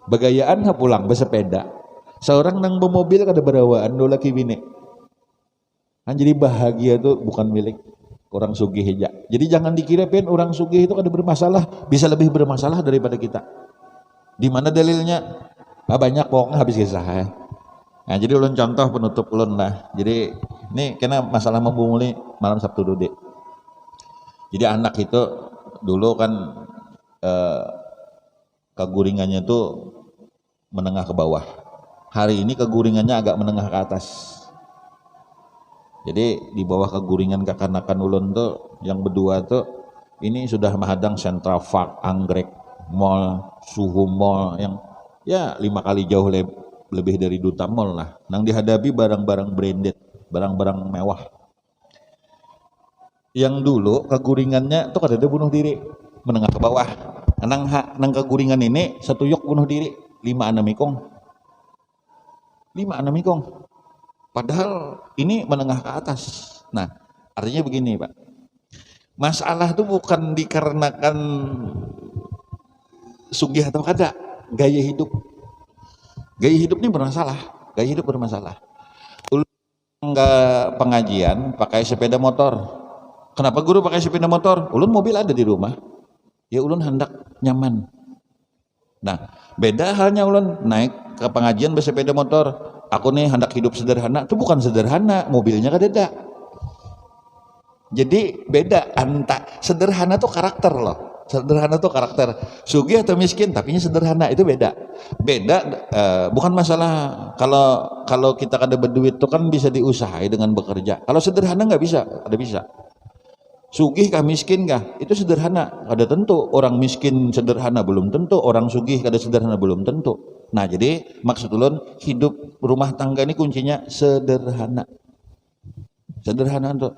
Begayaan ha pulang bersepeda. Seorang nang bermobil kada berawaan do laki bini. Kan jadi bahagia itu bukan milik orang sugih aja. Jadi jangan dikira pen orang sugih itu kada bermasalah, bisa lebih bermasalah daripada kita. Di mana dalilnya? Banyak pokoknya habis kisah ya. Nah jadi ulun contoh penutup ulun lah. Jadi ini kena masalah membunguli malam Sabtu Dude. Jadi anak itu dulu kan keguringannya itu menengah ke bawah. Hari ini keguringannya agak menengah ke atas. Jadi di bawah keguringan kekanakan ulun tuh yang berdua tuh ini sudah menghadang Central Park, Anggrek Mall, Suhu Mall yang ya 5 kali jauh lebih dari Duta Mall lah. Nang dihadapi barang-barang branded, barang-barang mewah. Yang dulu keguringannya tuh kada ada bunuh diri, menengah ke bawah. Nang keguringan ini satu yok bunuh diri, 5-6 ikong. 5-6 ikong. Padahal ini menengah ke atas. Nah, artinya begini, Pak. Masalah itu bukan dikarenakan sugih atau kada, gaya hidup. Gaya hidup ini bermasalah, gaya hidup bermasalah. Ulun enggak pengajian pakai sepeda motor. Kenapa guru pakai sepeda motor? Ulun mobil ada di rumah. Ya ulun hendak nyaman. Nah, beda halnya ulun naik ke pengajian bersepeda motor. Aku nih hendak hidup sederhana, itu bukan sederhana, mobilnya kadeda. Jadi beda, sederhana tuh karakter loh. Sederhana tuh karakter, sugih atau miskin tapi sederhana, itu beda. Bukan masalah kalau kita kada berduit tuh kan bisa diusahai dengan bekerja. Kalau sederhana nggak bisa, ada bisa. Sugih kah miskin kah itu sederhana, kada tentu. Orang miskin sederhana belum tentu, orang sugih kada sederhana belum tentu. Nah jadi maksud ulun hidup rumah tangga ini kuncinya sederhana. Sederhana tuh.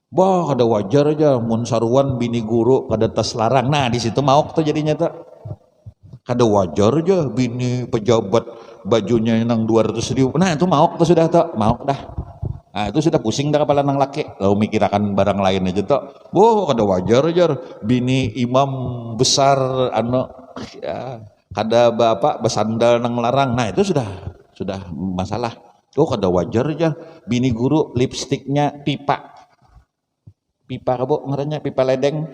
Bah, kada wajar aja mun saruan bini guru kada tas larang. Nah, di situ maok tuh jadinya tuh. Kada wajar aja bini pejabat bajunya nang 200.000. Nah, itu maok tuh sudah tuh, maok dah. Nah, itu sudah pusing dah kepala nang laki. Lalu mikirakan barang lain aja tuh. Boh, kada wajar aja bini imam besar ya, kada bapak besandal nang larang. Nah, itu sudah masalah. Oh, kada wajar aja bini guru lipstiknya pipa kabo ngerenya pipa ledeng.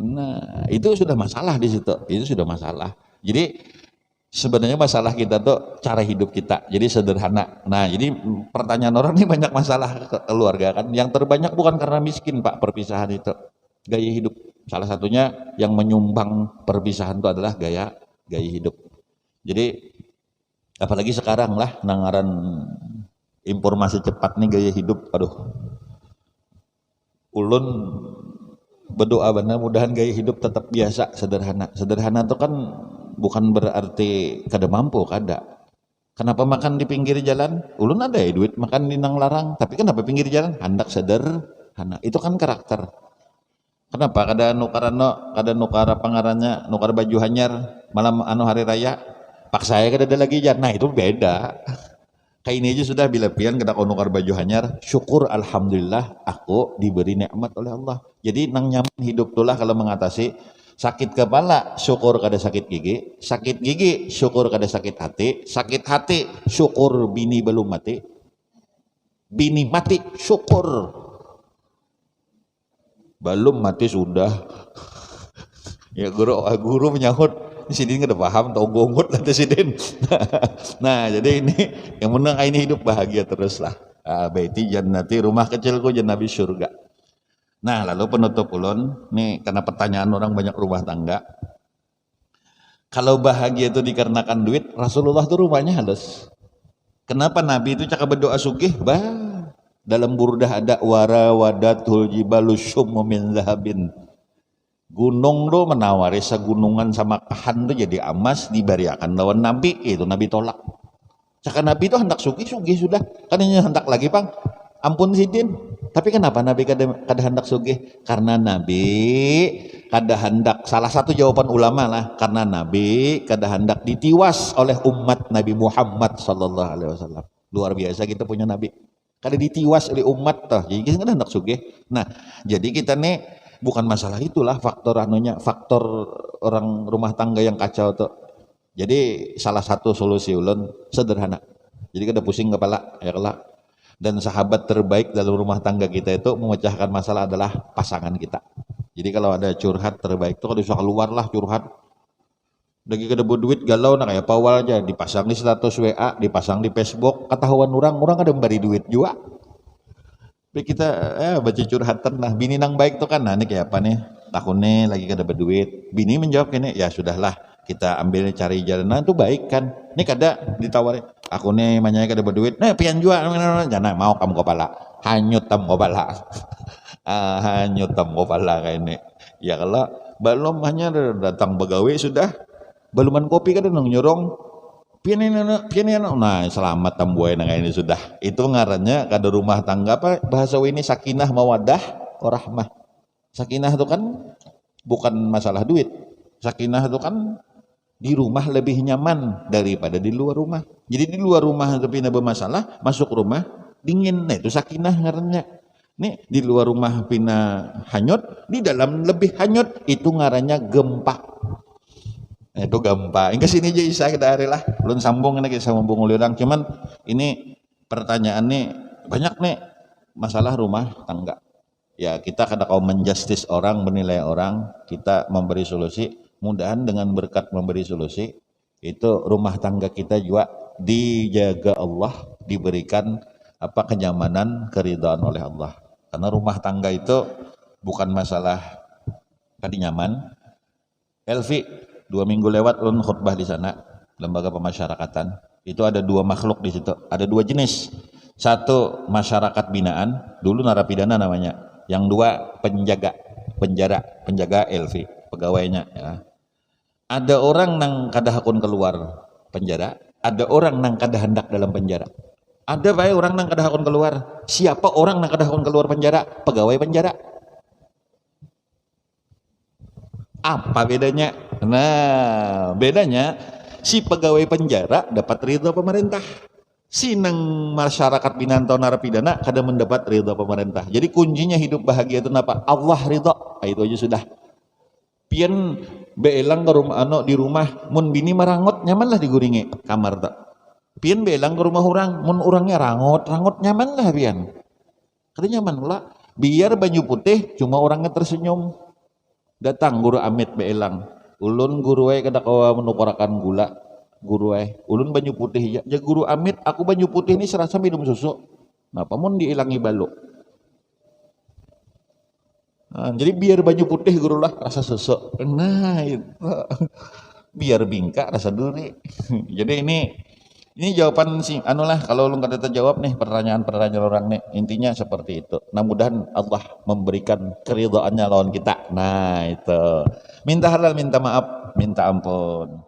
Nah itu sudah masalah di situ, itu sudah masalah. Jadi sebenarnya masalah kita tuh cara hidup kita jadi sederhana. Nah jadi pertanyaan orang ini banyak masalah keluarga kan, yang terbanyak bukan karena miskin Pak, perpisahan itu gaya hidup. Salah satunya yang menyumbang perpisahan itu adalah gaya hidup. Jadi apalagi sekarang lah nangaran informasi cepat nih gaya hidup, aduh. Ulun berdoa benar mudahan gaya hidup tetap biasa, sederhana. Sederhana itu kan bukan berarti kada mampu, kada. Kenapa makan di pinggir jalan? Ulun ada ya duit makan di nang larang, tapi kenapa pinggir jalan? Hendak sederhana. Itu kan karakter. Kenapa kada nukara pangarannya, nukar baju hanyar malam hari raya? Paksa saya kada ada lagi jan. Nah, itu beda. Kayak ini aja sudah bila pian kada kau nukar baju hanyar, syukur alhamdulillah aku diberi nikmat oleh Allah. Jadi nang nyaman hidup itulah kalau mengatasi Sakit kepala syukur kada sakit gigi syukur kada sakit hati syukur bini belum mati, bini mati syukur belum mati sudah. Ya guru menyahut Sidin kada paham tau gongot nanti Sidin. Nah jadi ini yang menang ini hidup bahagia terus lah. Baiti jannati, rumah kecilku jannabi surga. Nah lalu penutup ulun nih karena pertanyaan orang banyak rumah tangga. Kalau bahagia itu dikarenakan duit, Rasulullah tuh rumahnya halus. Kenapa Nabi itu cakap berdoa sugih? Dalam burdah ada wara wadatul jibalu syummu min zahabin. Gunung tuh menawari segunungan sama kahan tuh jadi emas dibariakan lawan Nabi, itu Nabi tolak. Cakap Nabi itu hendak sugih sudah. Kan ini hendak lagi pang. Ampun Sidin. Tapi kenapa Nabi kada hendak sugih? Karena Nabi kada hendak, salah satu jawaban ulama lah, karena Nabi kada hendak ditiwas oleh umat Nabi Muhammad sallallahu alaihi wasallam. Luar biasa kita punya Nabi. Kada ditiwas oleh umat toh. Jadi kita hendak sugih. Nah, jadi kita nih bukan masalah itulah faktor faktor orang rumah tangga yang kacau tuh. Jadi salah satu solusi ulun sederhana. Jadi kada pusing kepala ya kelak. Dan sahabat terbaik dalam rumah tangga kita itu memecahkan masalah adalah pasangan kita. Jadi kalau ada curhat terbaik itu kalau bisa keluar lah curhat. Lagi kada duit galau nak kayak pawal aja dipasang di status WA, dipasang di Facebook, ketahuan orang kada memberi duit juga. Tapi kita baca curhatan lah, bini nang baik tuh kan, nah ini kayak apa nih, tahunnya lagi kada berduit, bini menjawab gini, ya sudahlah kita ambil cari jalan, nah itu baik kan, ini kada ditawari, aku nih manyanya kada berduit, nah pian juga, jangan mau kamu kepala, hanyut tam kepala, hanyut tam kepala kayak ini, ya kalau belum hanya datang begawe sudah, baluman kopi kada nang nyorong, pian nah selamat tambuai nang ini sudah. Itu ngarannya kada rumah tangga apa bahasa ini sakinah mawaddah warahmah. Sakinah itu kan bukan masalah duit. Sakinah itu kan di rumah lebih nyaman daripada di luar rumah. Jadi di luar rumah tapi ada bermasalah, masuk rumah dingin. Nah itu sakinah ngarannya. Nih di luar rumah pina hanyut, di dalam lebih hanyut, itu ngarannya gempa. Itu gampang. Ingkas sini aja isa kita hari lah. Belum sambung lagi sambung ulirang. Cuman ini pertanyaan nih banyak nih masalah rumah tangga. Ya kita kada kau menjustis orang, menilai orang, kita memberi solusi. Mudahan dengan berkat memberi solusi itu rumah tangga kita juga dijaga Allah, diberikan apa kenyamanan, keridhaan oleh Allah. Karena rumah tangga itu bukan masalah tadi nyaman. Elvi 2 minggu lewat ulun khutbah di sana lembaga pemasyarakatan itu ada 2 makhluk di situ, ada 2 jenis. Satu masyarakat binaan, dulu narapidana namanya. Yang 2 penjaga LV pegawainya ya. Ada orang nang kada hakun keluar penjara, ada orang nang kada hendak dalam penjara. Ada bae orang nang kada hakun keluar. Siapa orang nang kada hakun keluar penjara? Pegawai penjara. Apa bedanya? Nah, bedanya si pegawai penjara dapat ridho pemerintah. Si nang masyarakat binaan atau narapidana kada mendapat ridho pemerintah. Jadi kuncinya hidup bahagia itu apa? Allah ridho. Nah, itu aja sudah. Pian beelang ke rumah di rumah mun bini marangot nyaman lah diguringi kamar tak. Pian beelang ke rumah orang mun orangnya rangot nyaman lah pian. Kada nyaman pula. Biar banyu putih cuma orangnya tersenyum. Datang guru amit beelang ulun guru kada kawa menukarakan gula guru ulun banyu putih ya guru amit aku banyu putih ini serasa minum susu napa mun diilangi baluk. Nah, jadi biar banyu putih guru lah rasa susu, nah itu biar bingka rasa duri. Jadi ini jawaban sih anulah kalau lu kada terjawab nih pertanyaan orang nih intinya seperti itu. Nah mudahan Allah memberikan keridhaannya lawan kita. Nah itu minta halal minta maaf minta ampun.